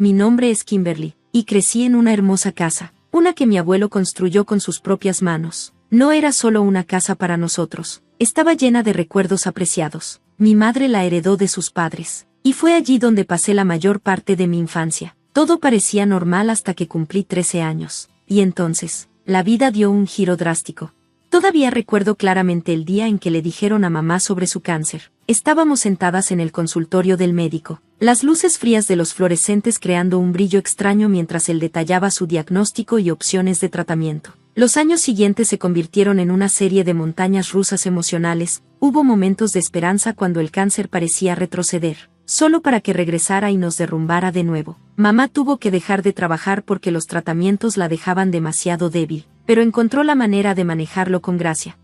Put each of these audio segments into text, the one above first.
mi nombre es Kimberly, y crecí en una hermosa casa, una que mi abuelo construyó con sus propias manos. No era solo una casa para nosotros, estaba llena de recuerdos apreciados. Mi madre la heredó de sus padres, y fue allí donde pasé la mayor parte de mi infancia. Todo parecía normal hasta que cumplí 13 años, y entonces, la vida dio un giro drástico. Todavía recuerdo claramente el día en que le dijeron a mamá sobre su cáncer. Estábamos sentadas en el consultorio del médico, las luces frías de los fluorescentes creando un brillo extraño mientras él detallaba su diagnóstico y opciones de tratamiento. Los años siguientes se convirtieron en una serie de montañas rusas emocionales. Hubo momentos de esperanza cuando el cáncer parecía retroceder, solo para que regresara y nos derrumbara de nuevo. Mamá tuvo que dejar de trabajar porque los tratamientos la dejaban demasiado débil, pero encontró la manera de manejarlo con gracia.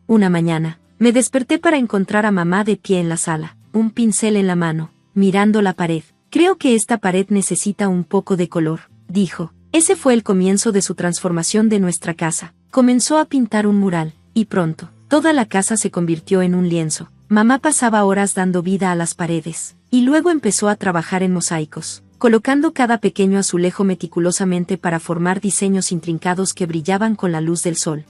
Una mañana, me desperté para encontrar a mamá de pie en la sala, un pincel en la mano, mirando la pared. Creo que esta pared necesita un poco de color, dijo. Ese fue el comienzo de su transformación de nuestra casa. Comenzó a pintar un mural, y pronto, toda la casa se convirtió en un lienzo. Mamá pasaba horas dando vida a las paredes, y luego empezó a trabajar en mosaicos, colocando cada pequeño azulejo meticulosamente para formar diseños intrincados que brillaban con la luz del sol.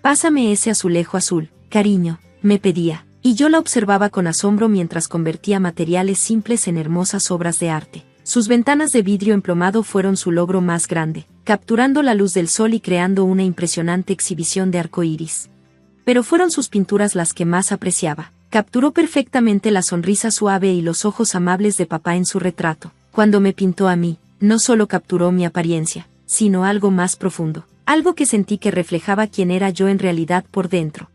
«Pásame ese azulejo azul, cariño», me pedía, y yo la observaba con asombro mientras convertía materiales simples en hermosas obras de arte. Sus ventanas de vidrio emplomado fueron su logro más grande, capturando la luz del sol y creando una impresionante exhibición de arcoíris. Pero fueron sus pinturas las que más apreciaba. Capturó perfectamente la sonrisa suave y los ojos amables de papá en su retrato. Cuando me pintó a mí, no solo capturó mi apariencia, sino algo más profundo, algo que sentí que reflejaba quién era yo en realidad por dentro.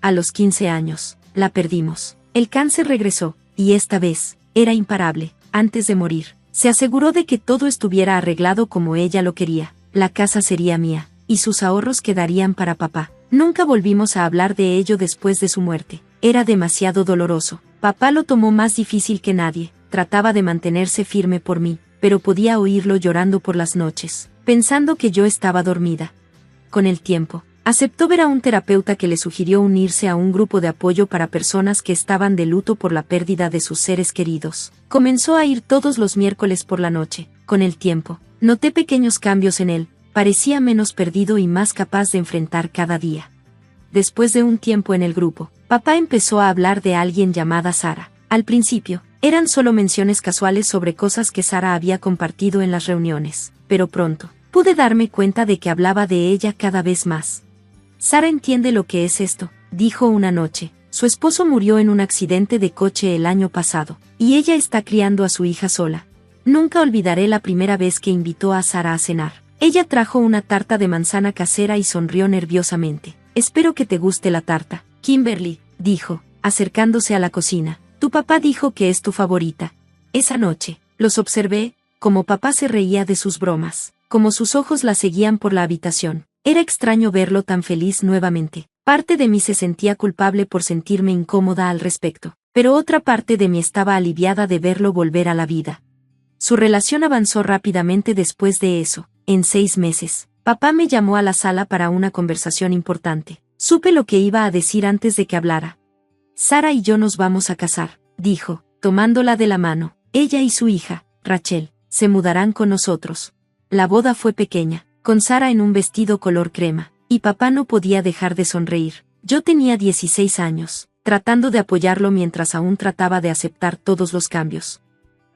A los 15 años, la perdimos. El cáncer regresó, y esta vez, era imparable. Antes de morir, se aseguró de que todo estuviera arreglado como ella lo quería. La casa sería mía, y sus ahorros quedarían para papá. Nunca volvimos a hablar de ello después de su muerte. Era demasiado doloroso. Papá lo tomó más difícil que nadie. Trataba de mantenerse firme por mí, pero podía oírlo llorando por las noches, pensando que yo estaba dormida. Con el tiempo, aceptó ver a un terapeuta que le sugirió unirse a un grupo de apoyo para personas que estaban de luto por la pérdida de sus seres queridos. Comenzó a ir todos los miércoles por la noche. Con el tiempo, noté pequeños cambios en él. Parecía menos perdido y más capaz de enfrentar cada día. Después de un tiempo en el grupo, papá empezó a hablar de alguien llamada Sara. Al principio, eran solo menciones casuales sobre cosas que Sara había compartido en las reuniones, pero pronto, pude darme cuenta de que hablaba de ella cada vez más. Sara entiende lo que es esto, dijo una noche. Su esposo murió en un accidente de coche el año pasado, y ella está criando a su hija sola. Nunca olvidaré la primera vez que invitó a Sara a cenar. Ella trajo una tarta de manzana casera y sonrió nerviosamente. «Espero que te guste la tarta, Kimberly», dijo, acercándose a la cocina. «Tu papá dijo que es tu favorita». Esa noche, los observé, como papá se reía de sus bromas, como sus ojos la seguían por la habitación. Era extraño verlo tan feliz nuevamente. Parte de mí se sentía culpable por sentirme incómoda al respecto, pero otra parte de mí estaba aliviada de verlo volver a la vida. Su relación avanzó rápidamente después de eso. En 6 meses, papá me llamó a la sala para una conversación importante. Supe lo que iba a decir antes de que hablara. «Sara y yo nos vamos a casar», dijo, tomándola de la mano. «Ella y su hija, Rachel, se mudarán con nosotros». La boda fue pequeña, con Sara en un vestido color crema, y papá no podía dejar de sonreír. Yo tenía 16 años, tratando de apoyarlo mientras aún trataba de aceptar todos los cambios.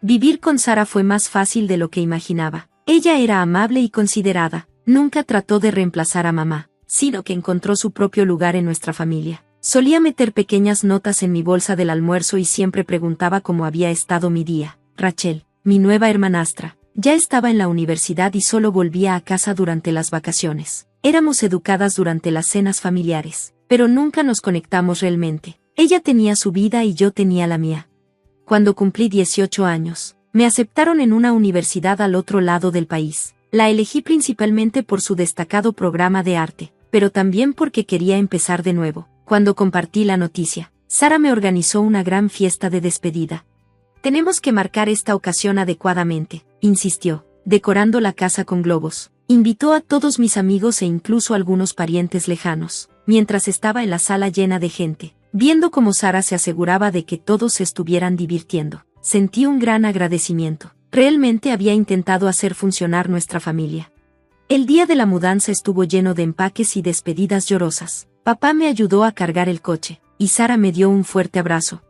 Vivir con Sara fue más fácil de lo que imaginaba. Ella era amable y considerada, nunca trató de reemplazar a mamá, sino que encontró su propio lugar en nuestra familia. Solía meter pequeñas notas en mi bolsa del almuerzo y siempre preguntaba cómo había estado mi día. Rachel, mi nueva hermanastra, ya estaba en la universidad y solo volvía a casa durante las vacaciones. Éramos educadas durante las cenas familiares, pero nunca nos conectamos realmente. Ella tenía su vida y yo tenía la mía. Cuando cumplí 18 años, me aceptaron en una universidad al otro lado del país. La elegí principalmente por su destacado programa de arte, pero también porque quería empezar de nuevo. Cuando compartí la noticia, Sara me organizó una gran fiesta de despedida. «Tenemos que marcar esta ocasión adecuadamente», insistió, decorando la casa con globos. Invitó a todos mis amigos e incluso algunos parientes lejanos. Mientras estaba en la sala llena de gente, viendo cómo Sara se aseguraba de que todos se estuvieran divirtiendo, sentí un gran agradecimiento. realmente había intentado hacer funcionar nuestra familia. El día de la mudanza estuvo lleno de empaques y despedidas llorosas. Papá me ayudó a cargar el coche, y Sara me dio un fuerte abrazo.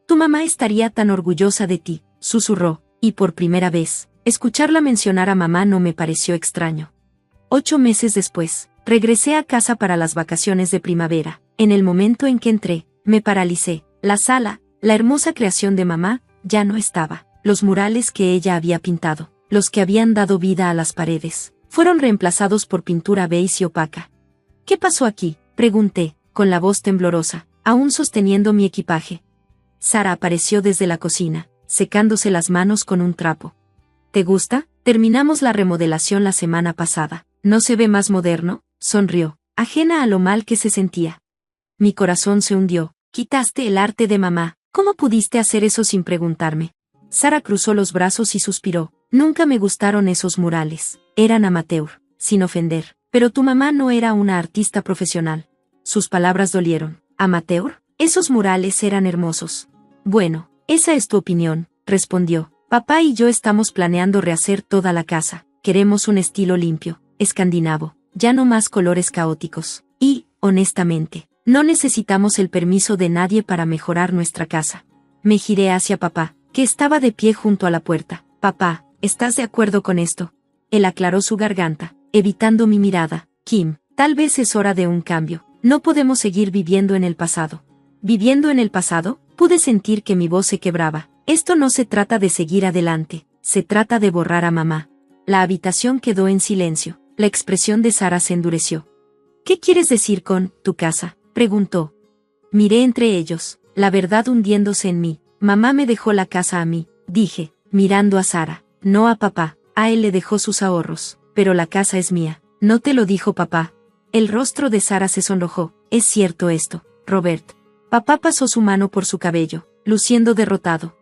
Tu mamá estaría tan orgullosa de ti, susurró, y por primera vez, escucharla mencionar a mamá no me pareció extraño. 8 meses después, regresé a casa para las vacaciones de primavera. En el momento en que entré, me paralicé. La sala, la hermosa creación de mamá, ya no estaba. Los murales que ella había pintado, los que habían dado vida a las paredes, fueron reemplazados por pintura beige y opaca. ¿Qué pasó aquí?, pregunté, con la voz temblorosa, aún sosteniendo mi equipaje. Sara apareció desde la cocina, secándose las manos con un trapo. ¿Te gusta? Terminamos la remodelación la semana pasada. ¿No se ve más moderno?, sonrió, ajena a lo mal que se sentía. Mi corazón se hundió. Quitaste el arte de mamá. ¿Cómo pudiste hacer eso sin preguntarme? Sara cruzó los brazos y suspiró. Nunca me gustaron esos murales. Eran amateur, sin ofender. Pero tu mamá no era una artista profesional. Sus palabras dolieron. ¿Amateur? Esos murales eran hermosos. Bueno, esa es tu opinión, respondió. Papá y yo estamos planeando rehacer toda la casa. Queremos un estilo limpio, escandinavo, ya no más colores caóticos. Y, honestamente, no necesitamos el permiso de nadie para mejorar nuestra casa. Me giré hacia papá, que estaba de pie junto a la puerta. Papá, ¿estás de acuerdo con esto? Él aclaró su garganta, evitando mi mirada. Kim, tal vez es hora de un cambio. No podemos seguir viviendo en el pasado. ¿Viviendo en el pasado? Pude sentir que mi voz se quebraba. Esto no se trata de seguir adelante, se trata de borrar a mamá. La habitación quedó en silencio. La expresión de Sara se endureció. ¿Qué quieres decir con tu casa?, preguntó. Miré entre ellos, la verdad hundiéndose en mí. Mamá me dejó la casa a mí, dije, mirando a Sara, no a papá. A él le dejó sus ahorros, pero la casa es mía. ¿No te lo dijo papá? El rostro de Sara se sonrojó. Es cierto esto, Robert. Papá pasó su mano por su cabello, luciendo derrotado.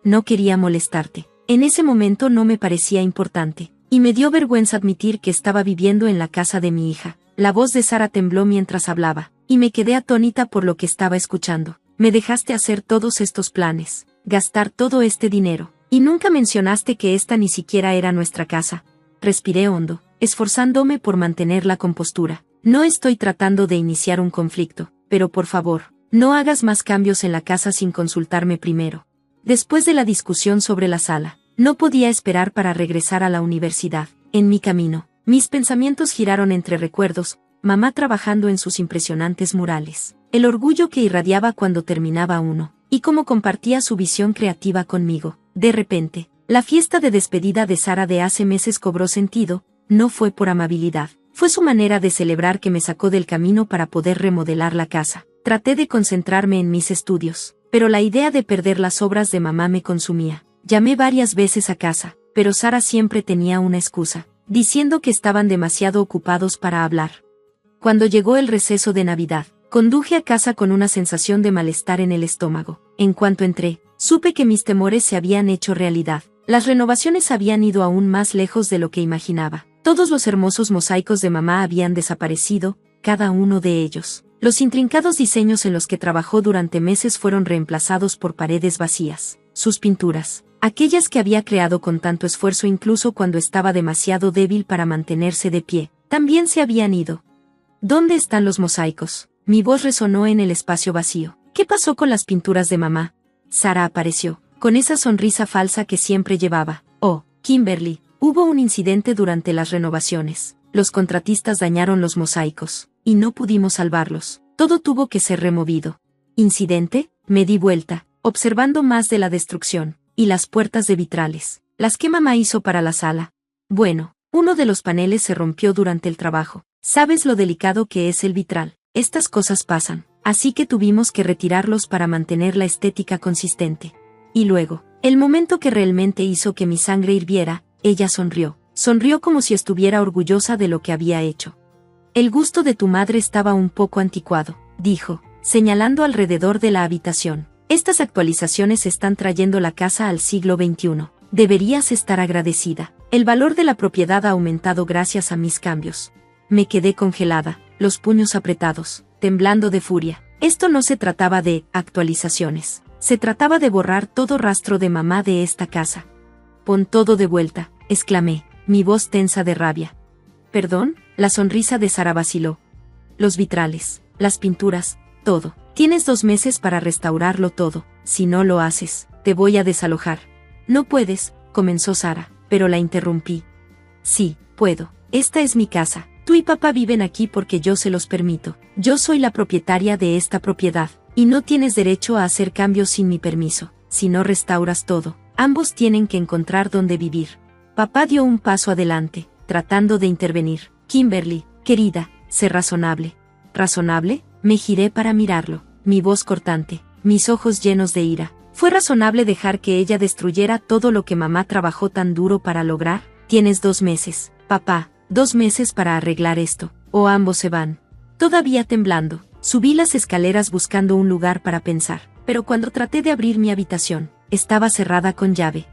No quería molestarte. En ese momento no me parecía importante, y me dio vergüenza admitir que estaba viviendo en la casa de mi hija. La voz de Sara tembló mientras hablaba, y me quedé atónita por lo que estaba escuchando. Me dejaste hacer todos estos planes, gastar todo este dinero, y nunca mencionaste que esta ni siquiera era nuestra casa. Respiré hondo, esforzándome por mantener la compostura. No estoy tratando de iniciar un conflicto, pero por favor, no hagas más cambios en la casa sin consultarme primero. Después de la discusión sobre la sala, no podía esperar para regresar a la universidad. En mi camino, mis pensamientos giraron entre recuerdos, mamá trabajando en sus impresionantes murales, el orgullo que irradiaba cuando terminaba uno, y cómo compartía su visión creativa conmigo. De repente, la fiesta de despedida de Sara de hace meses cobró sentido. No fue por amabilidad, fue su manera de celebrar que me sacó del camino para poder remodelar la casa. Traté de concentrarme en mis estudios, pero la idea de perder las obras de mamá me consumía. Llamé varias veces a casa, pero Sara siempre tenía una excusa, diciendo que estaban demasiado ocupados para hablar. Cuando llegó el receso de Navidad, conduje a casa con una sensación de malestar en el estómago. En cuanto entré, supe que mis temores se habían hecho realidad. Las renovaciones habían ido aún más lejos de lo que imaginaba. Todos los hermosos mosaicos de mamá habían desaparecido, cada uno de ellos. Los intrincados diseños en los que trabajó durante meses fueron reemplazados por paredes vacías. Sus pinturas, aquellas que había creado con tanto esfuerzo incluso cuando estaba demasiado débil para mantenerse de pie, también se habían ido. ¿Dónde están los mosaicos? Mi voz resonó en el espacio vacío. ¿Qué pasó con las pinturas de mamá? Sara apareció, con esa sonrisa falsa que siempre llevaba. Oh, Kimberly, hubo un incidente durante las renovaciones. Los contratistas dañaron los mosaicos, y no pudimos salvarlos. Todo tuvo que ser removido. ¿Incidente? Me di vuelta, observando más de la destrucción, y las puertas de vitrales, las que mamá hizo para la sala. Bueno, uno de los paneles se rompió durante el trabajo. ¿Sabes lo delicado que es el vitral? Estas cosas pasan, así que tuvimos que retirarlos para mantener la estética consistente. Y luego, el momento que realmente hizo que mi sangre hirviera, ella sonrió. Sonrió como si estuviera orgullosa de lo que había hecho. El gusto de tu madre estaba un poco anticuado, dijo, señalando alrededor de la habitación. Estas actualizaciones están trayendo la casa al siglo XXI. Deberías estar agradecida. El valor de la propiedad ha aumentado gracias a mis cambios. Me quedé congelada, los puños apretados, temblando de furia. Esto no se trataba de actualizaciones. Se trataba de borrar todo rastro de mamá de esta casa. Pon todo de vuelta, exclamé, mi voz tensa de rabia. ¿Perdón? La sonrisa de Sara vaciló. Los vitrales, las pinturas, todo. Tienes 2 meses para restaurarlo todo. Si no lo haces, te voy a desalojar. No puedes, comenzó Sara, pero la interrumpí. Sí, puedo. Esta es mi casa. Tú y papá viven aquí porque yo se los permito. Yo soy la propietaria de esta propiedad, y no tienes derecho a hacer cambios sin mi permiso. Si no restauras todo, ambos tienen que encontrar dónde vivir. Papá dio un paso adelante, tratando de intervenir. Kimberly, querida, sé razonable. ¿Razonable? Me giré para mirarlo, mi voz cortante, mis ojos llenos de ira. ¿Fue razonable dejar que ella destruyera todo lo que mamá trabajó tan duro para lograr? Tienes 2 meses, papá, 2 meses para arreglar esto, o ambos se van. Todavía temblando, subí las escaleras buscando un lugar para pensar, pero cuando traté de abrir mi habitación, estaba cerrada con llave.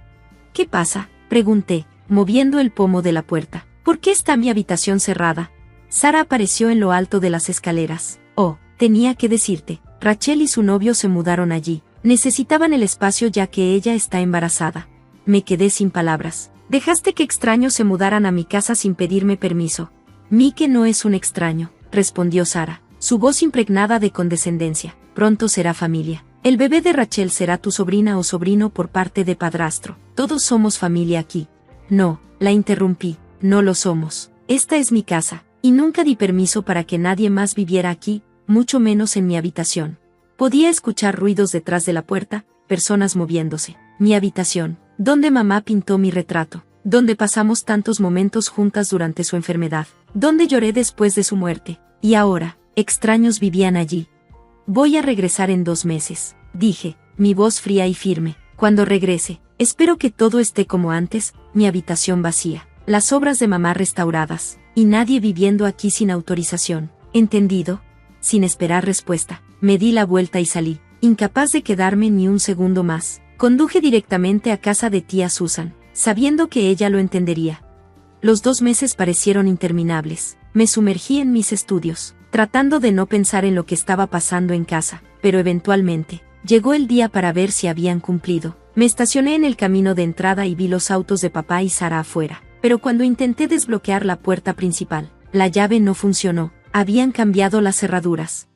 ¿Qué pasa?, pregunté, moviendo el pomo de la puerta. ¿Por qué está mi habitación cerrada? Sara apareció en lo alto de las escaleras. Oh, tenía que decirte, Rachel y su novio se mudaron allí. Necesitaban el espacio ya que ella está embarazada. Me quedé sin palabras. Dejaste que extraños se mudaran a mi casa sin pedirme permiso. Mike no es un extraño, respondió Sara, su voz impregnada de condescendencia. Pronto será familia. El bebé de Rachel será tu sobrina o sobrino por parte de padrastro. Todos somos familia aquí. No, la interrumpí, no lo somos. Esta es mi casa, y nunca di permiso para que nadie más viviera aquí, mucho menos en mi habitación. Podía escuchar ruidos detrás de la puerta, personas moviéndose. Mi habitación, donde mamá pintó mi retrato, donde pasamos tantos momentos juntas durante su enfermedad, donde lloré después de su muerte, y ahora, extraños vivían allí. Voy a regresar en 2 meses, dije, mi voz fría y firme. Cuando regrese, espero que todo esté como antes, mi habitación vacía, las obras de mamá restauradas, y nadie viviendo aquí sin autorización. ¿Entendido? Sin esperar respuesta, me di la vuelta y salí, incapaz de quedarme ni un segundo más. Conduje directamente a casa de tía Susan, sabiendo que ella lo entendería. Los 2 meses parecieron interminables. Me sumergí en mis estudios, tratando de no pensar en lo que estaba pasando en casa, pero eventualmente, llegó el día para ver si habían cumplido. Me estacioné en el camino de entrada y vi los autos de papá y Sara afuera, pero cuando intenté desbloquear la puerta principal, la llave no funcionó, habían cambiado las cerraduras.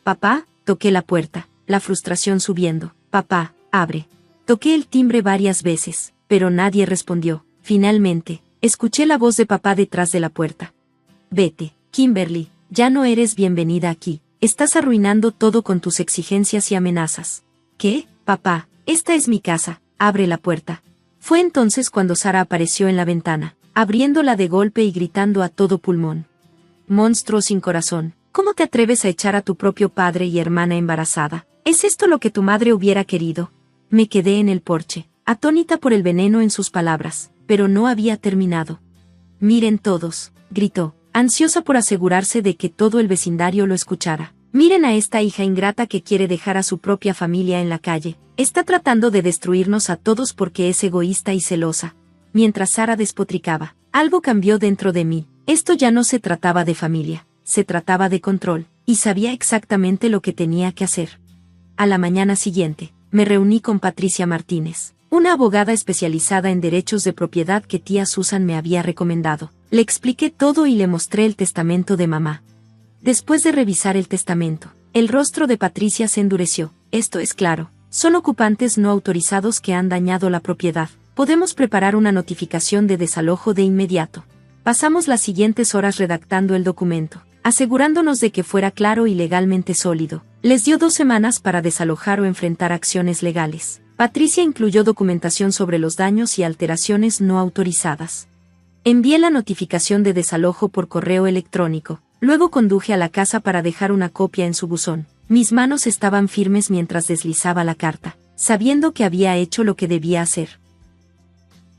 Papá, toqué la puerta, la frustración subiendo. Papá, abre. Toqué el timbre varias veces, pero nadie respondió. Finalmente, escuché la voz de papá detrás de la puerta. Vete, Kimberly, ya no eres bienvenida aquí. Estás arruinando todo con tus exigencias y amenazas. ¿Qué, papá? Esta es mi casa, abre la puerta. Fue entonces cuando Sara apareció en la ventana, abriéndola de golpe y gritando a todo pulmón. Monstruo sin corazón, ¿cómo te atreves a echar a tu propio padre y hermana embarazada? ¿Es esto lo que tu madre hubiera querido? Me quedé en el porche, atónita por el veneno en sus palabras, pero no había terminado. Miren todos, gritó, ansiosa por asegurarse de que todo el vecindario lo escuchara. Miren a esta hija ingrata que quiere dejar a su propia familia en la calle. Está tratando de destruirnos a todos porque es egoísta y celosa. Mientras Sara despotricaba, algo cambió dentro de mí. Esto ya no se trataba de familia, se trataba de control, y sabía exactamente lo que tenía que hacer. A la mañana siguiente, me reuní con Patricia Martínez, una abogada especializada en derechos de propiedad que tía Susan me había recomendado. Le expliqué todo y le mostré el testamento de mamá. Después de revisar el testamento, el rostro de Patricia se endureció. Esto es claro, son ocupantes no autorizados que han dañado la propiedad. Podemos preparar una notificación de desalojo de inmediato. Pasamos las siguientes horas redactando el documento, asegurándonos de que fuera claro y legalmente sólido. Les dio 2 semanas para desalojar o enfrentar acciones legales. Patricia incluyó documentación sobre los daños y alteraciones no autorizadas. Envié la notificación de desalojo por correo electrónico. Luego conduje a la casa para dejar una copia en su buzón. Mis manos estaban firmes mientras deslizaba la carta, sabiendo que había hecho lo que debía hacer.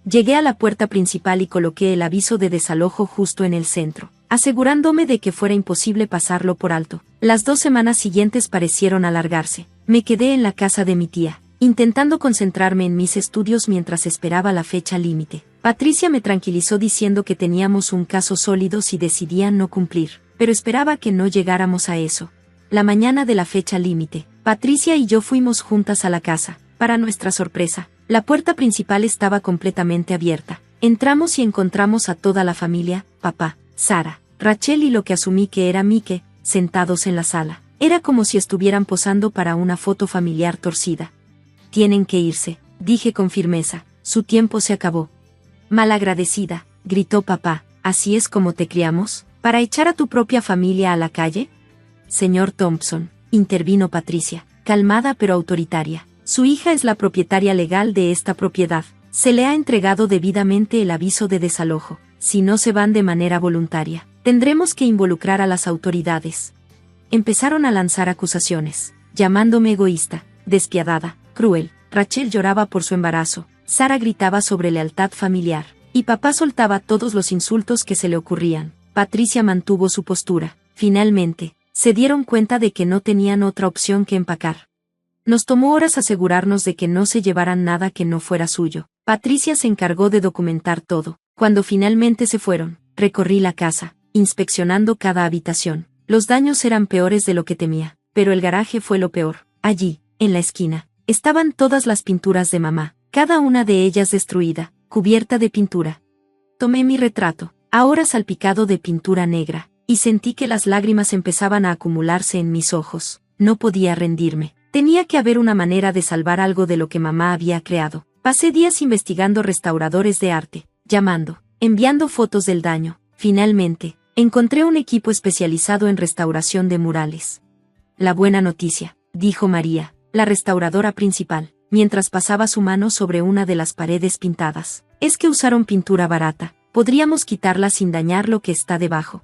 Llegué a la puerta principal y coloqué el aviso de desalojo justo en el centro, asegurándome de que fuera imposible pasarlo por alto. Las 2 semanas siguientes parecieron alargarse. Me quedé en la casa de mi tía, intentando concentrarme en mis estudios mientras esperaba la fecha límite. Patricia me tranquilizó diciendo que teníamos un caso sólido si decidían no cumplir, pero esperaba que no llegáramos a eso. La mañana de la fecha límite, Patricia y yo fuimos juntas a la casa. Para nuestra sorpresa, La puerta principal estaba completamente abierta. Entramos y encontramos a toda la familia, papá, Sara, Rachel y lo que asumí que era Mike, sentados en la sala. Era como si estuvieran posando para una foto familiar torcida. Tienen que irse, dije con firmeza, su tiempo se acabó. Malagradecida, gritó papá, ¿así es como te criamos? ¿Para echar a tu propia familia a la calle? Señor Thompson, intervino Patricia, calmada pero autoritaria. Su hija es la propietaria legal de esta propiedad. Se le ha entregado debidamente el aviso de desalojo. Si no se van de manera voluntaria, tendremos que involucrar a las autoridades. Empezaron a lanzar acusaciones, llamándome egoísta, despiadada, cruel. Rachel lloraba por su embarazo, Sara gritaba sobre lealtad familiar, y papá soltaba todos los insultos que se le ocurrían. Patricia mantuvo su postura. Finalmente, se dieron cuenta de que no tenían otra opción que empacar. Nos tomó horas asegurarnos de que no se llevaran nada que no fuera suyo. Patricia se encargó de documentar todo. Cuando finalmente se fueron, recorrí la casa, inspeccionando cada habitación. Los daños eran peores de lo que temía, pero el garaje fue lo peor. Allí, en la esquina, estaban todas las pinturas de mamá, cada una de ellas destruida, cubierta de pintura. Tomé mi retrato, ahora salpicado de pintura negra, y sentí que las lágrimas empezaban a acumularse en mis ojos. No podía rendirme. Tenía que haber una manera de salvar algo de lo que mamá había creado. Pasé días investigando restauradores de arte, llamando, enviando fotos del daño. Finalmente, encontré un equipo especializado en restauración de murales. La buena noticia, dijo María, la restauradora principal, mientras pasaba su mano sobre una de las paredes pintadas, es que usaron pintura barata. Podríamos quitarla sin dañar lo que está debajo.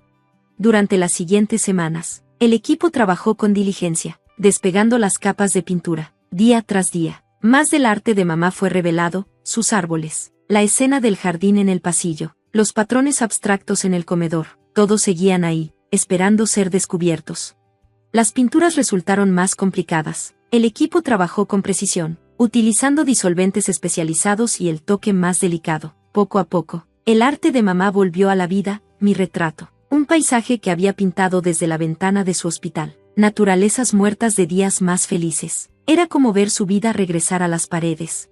Durante las siguientes semanas, el equipo trabajó con diligencia, despegando las capas de pintura, día tras día. Más del arte de mamá fue revelado, sus árboles, la escena del jardín en el pasillo, los patrones abstractos en el comedor, todos seguían ahí, esperando ser descubiertos. Las pinturas resultaron más complicadas. El equipo trabajó con precisión, utilizando disolventes especializados y el toque más delicado. Poco a poco, el arte de mamá volvió a la vida, mi retrato, un paisaje que había pintado desde la ventana de su hospital. Naturalezas muertas de días más felices. Era como ver su vida regresar a las paredes.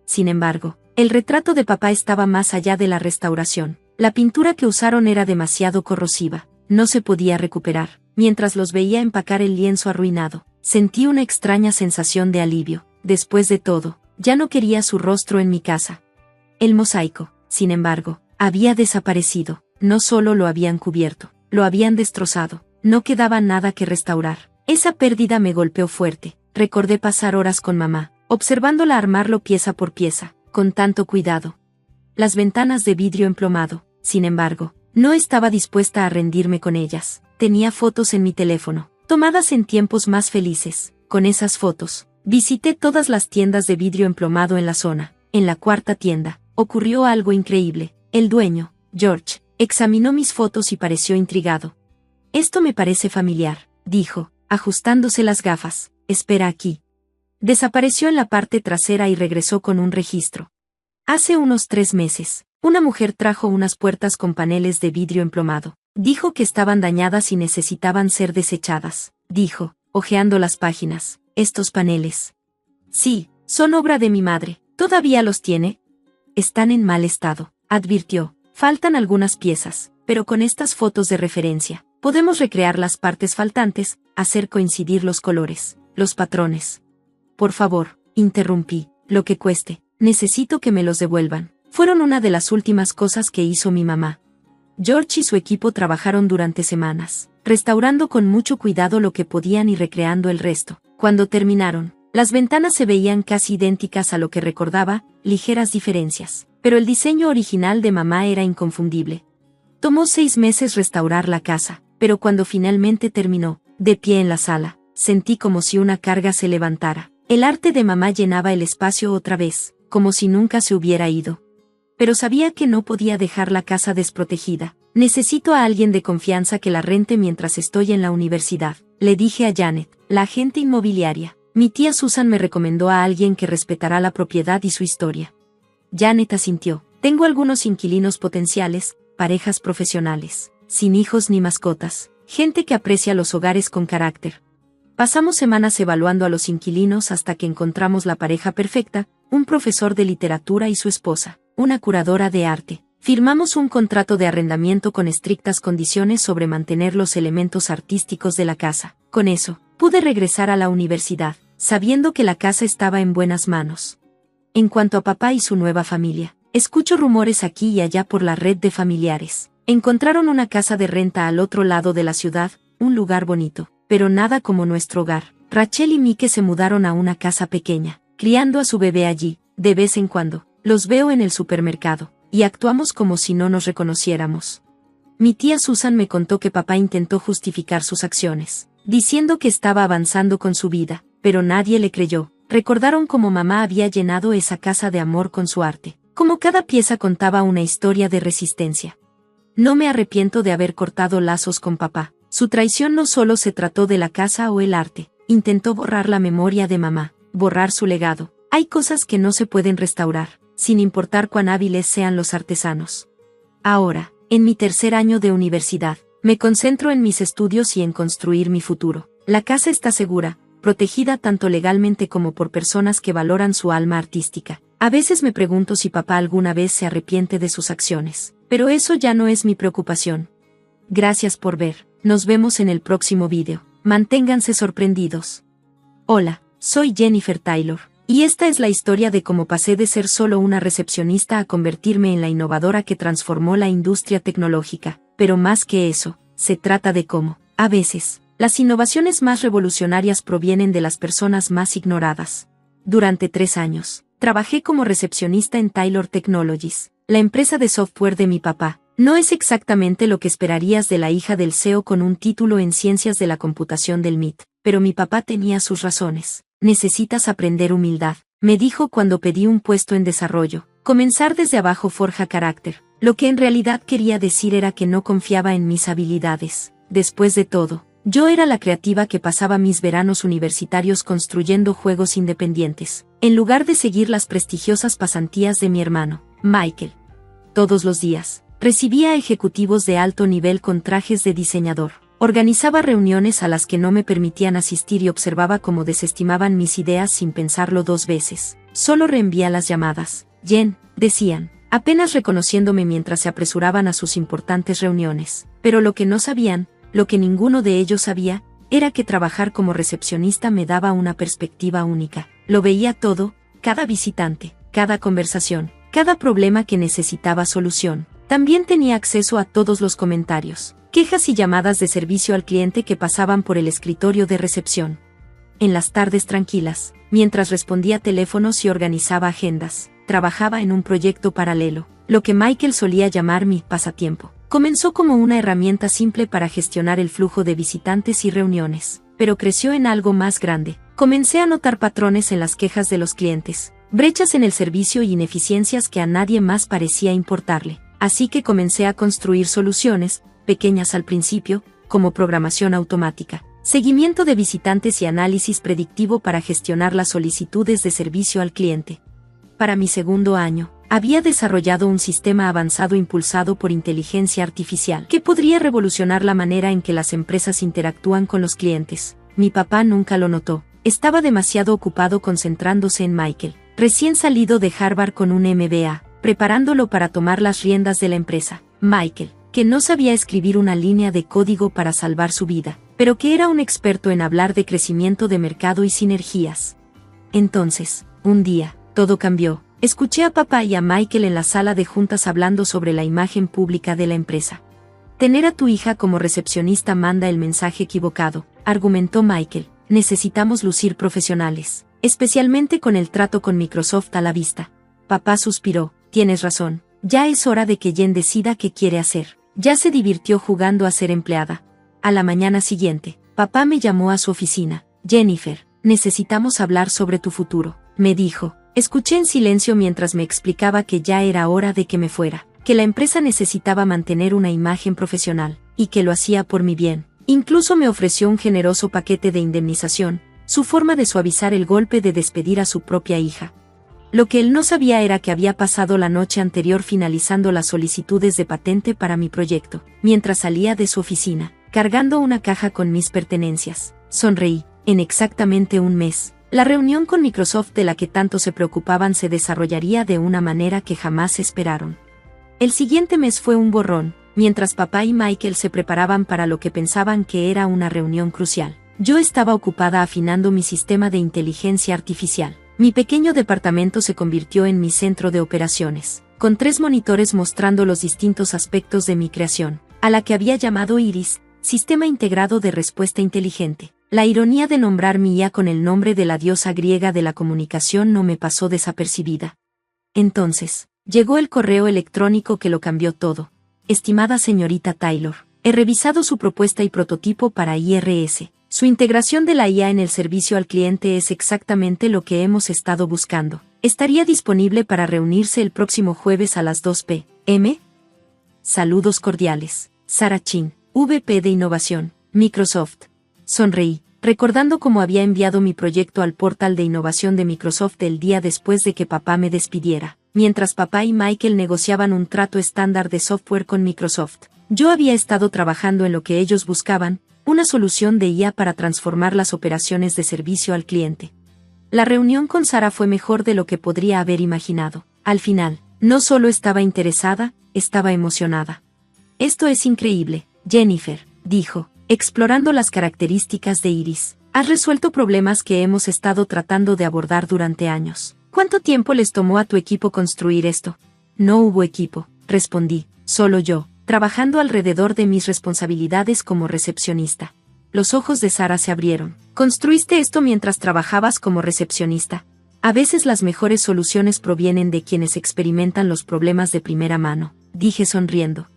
Sin embargo, el retrato de papá estaba más allá de la restauración. La pintura que usaron era demasiado corrosiva. No se podía recuperar. Mientras los veía empacar el lienzo arruinado, sentí una extraña sensación de alivio. Después de todo, ya no quería su rostro en mi casa. El mosaico, sin embargo, había desaparecido. No solo lo habían cubierto, lo habían destrozado. No quedaba nada que restaurar. Esa pérdida me golpeó fuerte. Recordé pasar horas con mamá, observándola armarlo pieza por pieza, con tanto cuidado. Las ventanas de vidrio emplomado, sin embargo, no estaba dispuesta a rendirme con ellas. Tenía fotos en mi teléfono, tomadas en tiempos más felices. Con esas fotos, visité todas las tiendas de vidrio emplomado en la zona. En la cuarta tienda, ocurrió algo increíble. El dueño, George, examinó mis fotos y pareció intrigado. Esto me parece familiar, dijo, ajustándose las gafas. Espera aquí. Desapareció en la parte trasera y regresó con un registro. Hace unos 3 meses, una mujer trajo unas puertas con paneles de vidrio emplomado. Dijo que estaban dañadas y necesitaban ser desechadas. Dijo, hojeando las páginas, estos paneles. Sí, son obra de mi madre. ¿Todavía los tiene? Están en mal estado, advirtió. Faltan algunas piezas, pero con estas fotos de referencia, podemos recrear las partes faltantes, hacer coincidir los colores, los patrones. Por favor, interrumpí, lo que cueste, necesito que me los devuelvan. Fueron una de las últimas cosas que hizo mi mamá. George y su equipo trabajaron durante semanas, restaurando con mucho cuidado lo que podían y recreando el resto. Cuando terminaron, las ventanas se veían casi idénticas a lo que recordaba, ligeras diferencias, pero el diseño original de mamá era inconfundible. Tomó 6 meses restaurar la casa, pero cuando finalmente terminó, de pie en la sala, sentí como si una carga se levantara. El arte de mamá llenaba el espacio otra vez, como si nunca se hubiera ido. Pero sabía que no podía dejar la casa desprotegida. Necesito a alguien de confianza que la rente mientras estoy en la universidad, le dije a Janet, la agente inmobiliaria. Mi tía Susan me recomendó a alguien que respetará la propiedad y su historia. Janet asintió. Tengo algunos inquilinos potenciales, parejas profesionales, sin hijos ni mascotas, gente que aprecia los hogares con carácter. Pasamos semanas evaluando a los inquilinos hasta que encontramos la pareja perfecta, un profesor de literatura y su esposa, una curadora de arte. Firmamos un contrato de arrendamiento con estrictas condiciones sobre mantener los elementos artísticos de la casa. Con eso, pude regresar a la universidad, sabiendo que la casa estaba en buenas manos. En cuanto a papá y su nueva familia, escucho rumores aquí y allá por la red de familiares. Encontraron una casa de renta al otro lado de la ciudad, un lugar bonito, pero nada como nuestro hogar. Rachel y Mike se mudaron a una casa pequeña, criando a su bebé allí. De vez en cuando, los veo en el supermercado, y actuamos como si no nos reconociéramos. Mi tía Susan me contó que papá intentó justificar sus acciones, diciendo que estaba avanzando con su vida, pero nadie le creyó. Recordaron cómo mamá había llenado esa casa de amor con su arte, como cada pieza contaba una historia de resistencia. No me arrepiento de haber cortado lazos con papá. Su traición no solo se trató de la casa o el arte, intentó borrar la memoria de mamá, borrar su legado. Hay cosas que no se pueden restaurar, sin importar cuán hábiles sean los artesanos. Ahora, en mi tercer año de universidad, me concentro en mis estudios y en construir mi futuro. La casa está segura, protegida tanto legalmente como por personas que valoran su alma artística. A veces me pregunto si papá alguna vez se arrepiente de sus acciones, pero eso ya no es mi preocupación. Gracias por ver, nos vemos en el próximo video. Manténganse sorprendidos. Hola, soy Jennifer Taylor. Y esta es la historia de cómo pasé de ser solo una recepcionista a convertirme en la innovadora que transformó la industria tecnológica. Pero más que eso, se trata de cómo, a veces, las innovaciones más revolucionarias provienen de las personas más ignoradas. Durante 3 años, trabajé como recepcionista en Taylor Technologies, la empresa de software de mi papá. No es exactamente lo que esperarías de la hija del CEO con un título en ciencias de la computación del MIT, pero mi papá tenía sus razones. Necesitas aprender humildad, me dijo cuando pedí un puesto en desarrollo. Comenzar desde abajo forja carácter. Lo que en realidad quería decir era que no confiaba en mis habilidades. Después de todo, yo era la creativa que pasaba mis veranos universitarios construyendo juegos independientes, en lugar de seguir las prestigiosas pasantías de mi hermano, Michael. Todos los días, recibía ejecutivos de alto nivel con trajes de diseñador. Organizaba reuniones a las que no me permitían asistir y observaba cómo desestimaban mis ideas sin pensarlo 2 veces. Solo reenvía las llamadas. Jen, decían, apenas reconociéndome mientras se apresuraban a sus importantes reuniones. Pero lo que no sabían, lo que ninguno de ellos sabía, era que trabajar como recepcionista me daba una perspectiva única. Lo veía todo, cada visitante, cada conversación, cada problema que necesitaba solución. También tenía acceso a todos los comentarios, quejas y llamadas de servicio al cliente que pasaban por el escritorio de recepción. En las tardes tranquilas, mientras respondía teléfonos y organizaba agendas, trabajaba en un proyecto paralelo, lo que Michael solía llamar mi pasatiempo. Comenzó como una herramienta simple para gestionar el flujo de visitantes y reuniones, pero creció en algo más grande. Comencé a notar patrones en las quejas de los clientes, brechas en el servicio y ineficiencias que a nadie más parecía importarle. Así que comencé a construir soluciones, pequeñas al principio, como programación automática, seguimiento de visitantes y análisis predictivo para gestionar las solicitudes de servicio al cliente. Para mi segundo año, había desarrollado un sistema avanzado impulsado por inteligencia artificial que podría revolucionar la manera en que las empresas interactúan con los clientes. Mi papá nunca lo notó, estaba demasiado ocupado concentrándose en Michael, recién salido de Harvard con un MBA, preparándolo para tomar las riendas de la empresa. Michael, que no sabía escribir una línea de código para salvar su vida, pero que era un experto en hablar de crecimiento de mercado y sinergias. Entonces, un día, todo cambió. Escuché a papá y a Michael en la sala de juntas hablando sobre la imagen pública de la empresa. Tener a tu hija como recepcionista manda el mensaje equivocado, argumentó Michael. Necesitamos lucir profesionales, especialmente con el trato con Microsoft a la vista. Papá suspiró. Tienes razón, ya es hora de que Jen decida qué quiere hacer. Ya se divirtió jugando a ser empleada. A la mañana siguiente, papá me llamó a su oficina. Jennifer, necesitamos hablar sobre tu futuro, me dijo. Escuché en silencio mientras me explicaba que ya era hora de que me fuera, que la empresa necesitaba mantener una imagen profesional, y que lo hacía por mi bien. Incluso me ofreció un generoso paquete de indemnización, su forma de suavizar el golpe de despedir a su propia hija. Lo que él no sabía era que había pasado la noche anterior finalizando las solicitudes de patente para mi proyecto, mientras salía de su oficina, cargando una caja con mis pertenencias. Sonreí, en exactamente un mes, la reunión con Microsoft de la que tanto se preocupaban se desarrollaría de una manera que jamás esperaron. El siguiente mes fue un borrón, mientras papá y Michael se preparaban para lo que pensaban que era una reunión crucial. Yo estaba ocupada afinando mi sistema de inteligencia artificial. Mi pequeño departamento se convirtió en mi centro de operaciones, con 3 monitores mostrando los distintos aspectos de mi creación, a la que había llamado Iris, Sistema Integrado de Respuesta Inteligente. La ironía de nombrar mi IA con el nombre de la diosa griega de la comunicación no me pasó desapercibida. Entonces, llegó el correo electrónico que lo cambió todo. Estimada señorita Taylor, he revisado su propuesta y prototipo para IRS. Su integración de la IA en el servicio al cliente es exactamente lo que hemos estado buscando. ¿Estaría disponible para reunirse el próximo jueves a las 2 p.m.? Saludos cordiales. Sarah Chin, VP de Innovación, Microsoft. Sonreí, recordando cómo había enviado mi proyecto al portal de innovación de Microsoft el día después de que papá me despidiera. Mientras papá y Michael negociaban un trato estándar de software con Microsoft, yo había estado trabajando en lo que ellos buscaban, una solución de IA para transformar las operaciones de servicio al cliente. La reunión con Sarah fue mejor de lo que podría haber imaginado. Al final, no solo estaba interesada, estaba emocionada. Esto es increíble, Jennifer, dijo, explorando las características de Iris. Has resuelto problemas que hemos estado tratando de abordar durante años. ¿Cuánto tiempo les tomó a tu equipo construir esto? No hubo equipo, respondí, solo yo, trabajando alrededor de mis responsabilidades como recepcionista. Los ojos de Sarah se abrieron. ¿Construiste esto mientras trabajabas como recepcionista? A veces las mejores soluciones provienen de quienes experimentan los problemas de primera mano, dije sonriendo.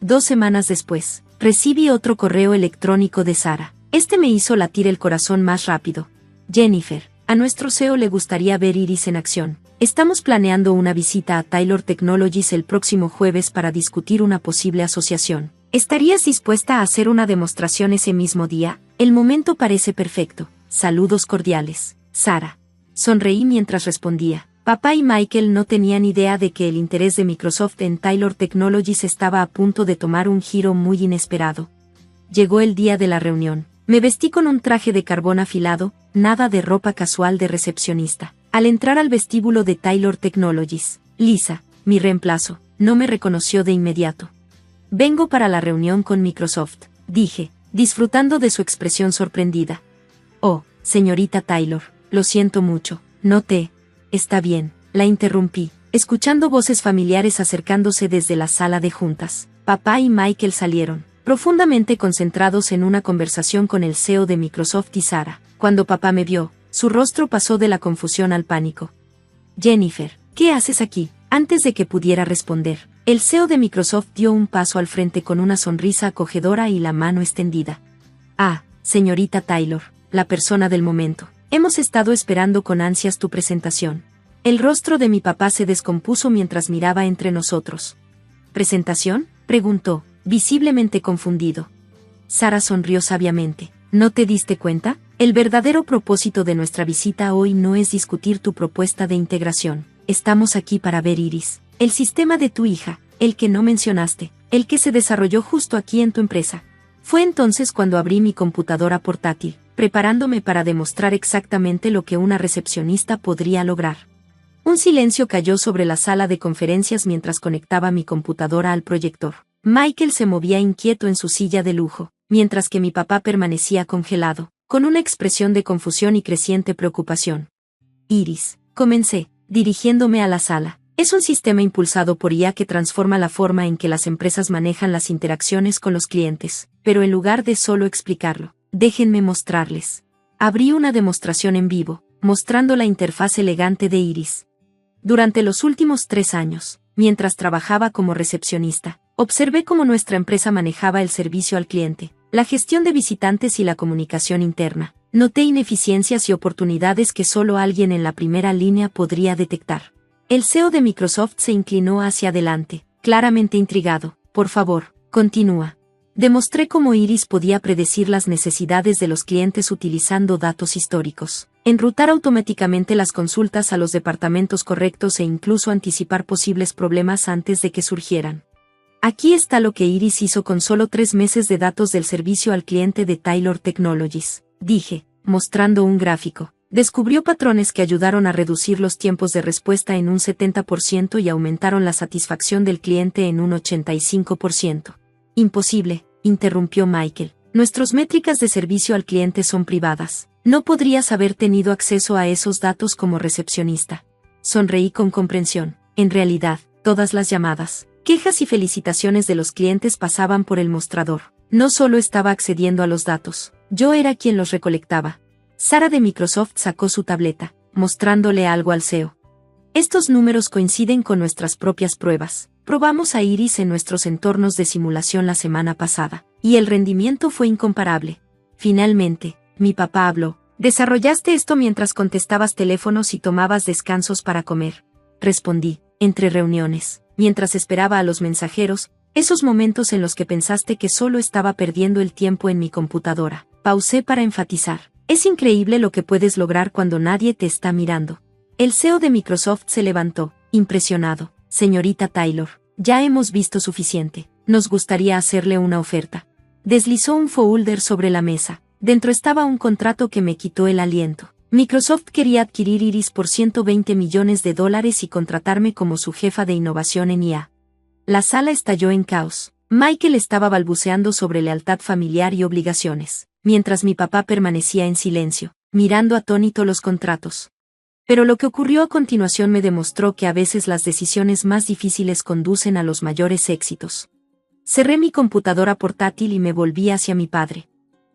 2 semanas después, recibí otro correo electrónico de Sarah. Este me hizo latir el corazón más rápido. Jennifer, a nuestro CEO le gustaría ver Iris en acción. Estamos planeando una visita a Taylor Technologies el próximo jueves para discutir una posible asociación. ¿Estarías dispuesta a hacer una demostración ese mismo día? El momento parece perfecto. Saludos cordiales, Sarah. Sonreí mientras respondía. Papá y Michael no tenían idea de que el interés de Microsoft en Taylor Technologies estaba a punto de tomar un giro muy inesperado. Llegó el día de la reunión. Me vestí con un traje de carbón afilado, nada de ropa casual de recepcionista. Al entrar al vestíbulo de Taylor Technologies, Lisa, mi reemplazo, no me reconoció de inmediato. Vengo para la reunión con Microsoft, dije, disfrutando de su expresión sorprendida. Oh, señorita Taylor, lo siento mucho, no te... Está bien, la interrumpí, escuchando voces familiares acercándose desde la sala de juntas. Papá y Michael salieron, profundamente concentrados en una conversación con el CEO de Microsoft y Sarah. Cuando papá me vio, su rostro pasó de la confusión al pánico. Jennifer, ¿qué haces aquí? Antes de que pudiera responder, el CEO de Microsoft dio un paso al frente con una sonrisa acogedora y la mano extendida. Ah, señorita Taylor, la persona del momento. Hemos estado esperando con ansias tu presentación. El rostro de mi papá se descompuso mientras miraba entre nosotros. ¿Presentación?, preguntó, visiblemente confundido. Sarah sonrió sabiamente. ¿No te diste cuenta? El verdadero propósito de nuestra visita hoy no es discutir tu propuesta de integración. Estamos aquí para ver Iris, el sistema de tu hija, el que no mencionaste, el que se desarrolló justo aquí en tu empresa. Fue entonces cuando abrí mi computadora portátil, preparándome para demostrar exactamente lo que una recepcionista podría lograr. Un silencio cayó sobre la sala de conferencias mientras conectaba mi computadora al proyector. Michael se movía inquieto en su silla de lujo, mientras que mi papá permanecía congelado, con una expresión de confusión y creciente preocupación. Iris, comencé, dirigiéndome a la sala. Es un sistema impulsado por IA que transforma la forma en que las empresas manejan las interacciones con los clientes, pero en lugar de solo explicarlo, déjenme mostrarles. Abrí una demostración en vivo, mostrando la interfaz elegante de Iris. Durante los últimos 3 años, mientras trabajaba como recepcionista, observé cómo nuestra empresa manejaba el servicio al cliente, la gestión de visitantes y la comunicación interna. Noté ineficiencias y oportunidades que solo alguien en la primera línea podría detectar. El CEO de Microsoft se inclinó hacia adelante, claramente intrigado. Por favor, continúa. Demostré cómo Iris podía predecir las necesidades de los clientes utilizando datos históricos, enrutar automáticamente las consultas a los departamentos correctos e incluso anticipar posibles problemas antes de que surgieran. Aquí está lo que Iris hizo con solo 3 meses de datos del servicio al cliente de Taylor Technologies, dije, mostrando un gráfico. Descubrió patrones que ayudaron a reducir los tiempos de respuesta en un 70% y aumentaron la satisfacción del cliente en un 85%. Imposible, interrumpió Michael. Nuestras métricas de servicio al cliente son privadas. No podrías haber tenido acceso a esos datos como recepcionista. Sonreí con comprensión. En realidad, todas las llamadas, quejas y felicitaciones de los clientes pasaban por el mostrador. No solo estaba accediendo a los datos, yo era quien los recolectaba. Sara de Microsoft sacó su tableta, mostrándole algo al CEO. Estos números coinciden con nuestras propias pruebas. Probamos a Iris en nuestros entornos de simulación la semana pasada, y el rendimiento fue incomparable. Finalmente, mi papá habló. ¿Desarrollaste esto mientras contestabas teléfonos y tomabas descansos para comer? Respondí, entre reuniones, mientras esperaba a los mensajeros, esos momentos en los que pensaste que solo estaba perdiendo el tiempo en mi computadora. Pausé para enfatizar. Es increíble lo que puedes lograr cuando nadie te está mirando. El CEO de Microsoft se levantó, impresionado. Señorita Taylor, ya hemos visto suficiente. Nos gustaría hacerle una oferta. Deslizó un folder sobre la mesa. Dentro estaba un contrato que me quitó el aliento. Microsoft quería adquirir Iris por $120 millones y contratarme como su jefa de innovación en IA. La sala estalló en caos. Michael estaba balbuceando sobre lealtad familiar y obligaciones, mientras mi papá permanecía en silencio, mirando atónito los contratos. Pero lo que ocurrió a continuación me demostró que a veces las decisiones más difíciles conducen a los mayores éxitos. Cerré mi computadora portátil y me volví hacia mi padre.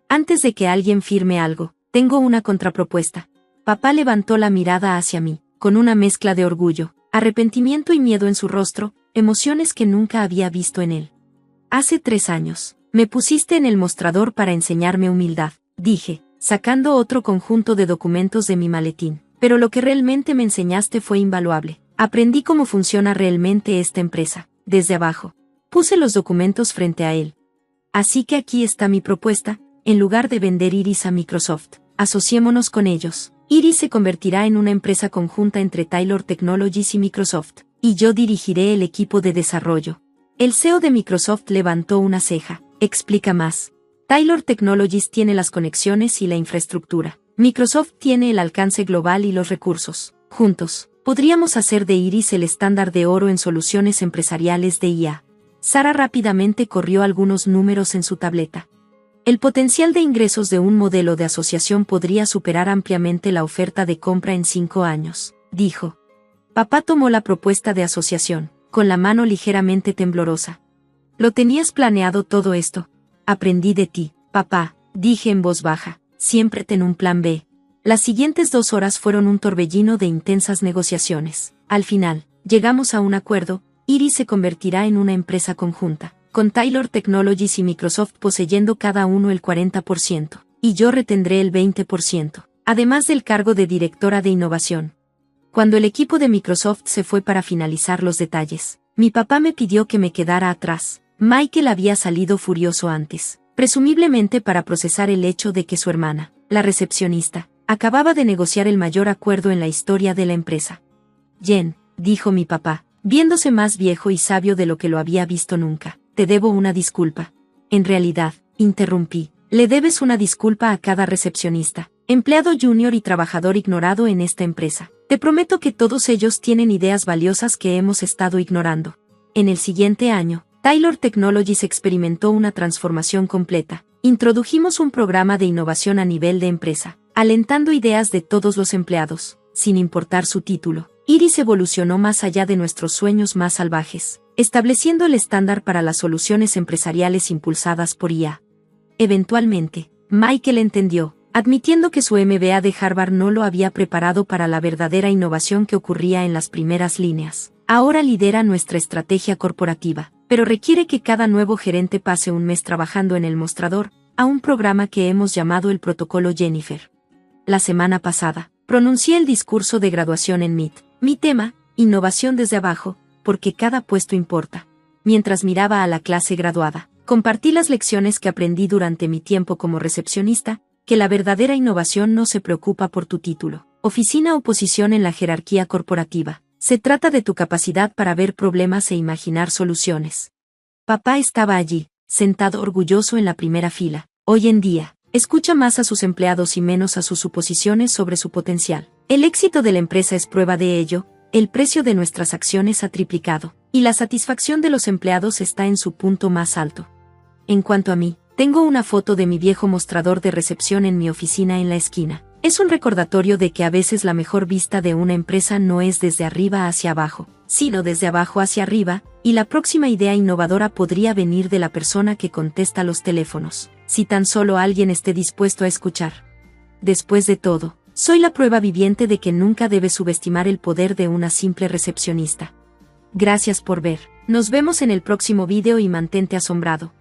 Antes de que alguien firme algo, tengo una contrapropuesta. Papá levantó la mirada hacia mí, con una mezcla de orgullo, arrepentimiento y miedo en su rostro, emociones que nunca había visto en él. Hace 3 años, me pusiste en el mostrador para enseñarme humildad, dije, sacando otro conjunto de documentos de mi maletín. Pero lo que realmente me enseñaste fue invaluable. Aprendí cómo funciona realmente esta empresa, desde abajo. Puse los documentos frente a él. Así que aquí está mi propuesta, en lugar de vender Iris a Microsoft, asociémonos con ellos. Iris se convertirá en una empresa conjunta entre Taylor Technologies y Microsoft, y yo dirigiré el equipo de desarrollo. El CEO de Microsoft levantó una ceja. Explica más. Taylor Technologies tiene las conexiones y la infraestructura. Microsoft tiene el alcance global y los recursos. Juntos, podríamos hacer de Iris el estándar de oro en soluciones empresariales de IA. Sara rápidamente corrió algunos números en su tableta. El potencial de ingresos de un modelo de asociación podría superar ampliamente la oferta de compra en 5 años, dijo. Papá tomó la propuesta de asociación, con la mano ligeramente temblorosa. ¿Lo tenías planeado todo esto? Aprendí de ti, papá, dije en voz baja. Siempre ten un plan B. Las siguientes 2 horas fueron un torbellino de intensas negociaciones. Al final, llegamos a un acuerdo. Iris se convertirá en una empresa conjunta, con Taylor Technologies y Microsoft poseyendo cada uno el 40%, y yo retendré el 20%, además del cargo de directora de innovación. Cuando el equipo de Microsoft se fue para finalizar los detalles, mi papá me pidió que me quedara atrás. Michael había salido furioso antes, presumiblemente para procesar el hecho de que su hermana, la recepcionista, acababa de negociar el mayor acuerdo en la historia de la empresa. Jen, dijo mi papá, viéndose más viejo y sabio de lo que lo había visto nunca, te debo una disculpa. En realidad, interrumpí, le debes una disculpa a cada recepcionista, empleado junior y trabajador ignorado en esta empresa. Te prometo que todos ellos tienen ideas valiosas que hemos estado ignorando. En el siguiente año, Taylor Technologies experimentó una transformación completa. Introdujimos un programa de innovación a nivel de empresa, alentando ideas de todos los empleados, sin importar su título. Iris evolucionó más allá de nuestros sueños más salvajes, estableciendo el estándar para las soluciones empresariales impulsadas por IA. Eventualmente, Michael entendió, admitiendo que su MBA de Harvard no lo había preparado para la verdadera innovación que ocurría en las primeras líneas. Ahora lidera nuestra estrategia corporativa, pero requiere que cada nuevo gerente pase un mes trabajando en el mostrador, a un programa que hemos llamado el Protocolo Jennifer. La semana pasada, pronuncié el discurso de graduación en MIT. Mi tema, innovación desde abajo, porque cada puesto importa. Mientras miraba a la clase graduada, compartí las lecciones que aprendí durante mi tiempo como recepcionista, que la verdadera innovación no se preocupa por tu título, oficina o posición en la jerarquía corporativa. Se trata de tu capacidad para ver problemas e imaginar soluciones. Papá estaba allí, sentado orgulloso en la primera fila. Hoy en día, Escucha más a sus empleados y menos a sus suposiciones sobre su potencial. El éxito de la empresa es prueba de ello, el precio de nuestras acciones ha triplicado, y la satisfacción de los empleados está en su punto más alto. En cuanto a mí, tengo una foto de mi viejo mostrador de recepción en mi oficina en la esquina. Es un recordatorio de que a veces la mejor vista de una empresa no es desde arriba hacia abajo, sino desde abajo hacia arriba, y la próxima idea innovadora podría venir de la persona que contesta los teléfonos, si tan solo alguien esté dispuesto a escuchar. Después de todo, soy la prueba viviente de que nunca debes subestimar el poder de una simple recepcionista. Gracias por ver. Nos vemos en el próximo video y mantente asombrado.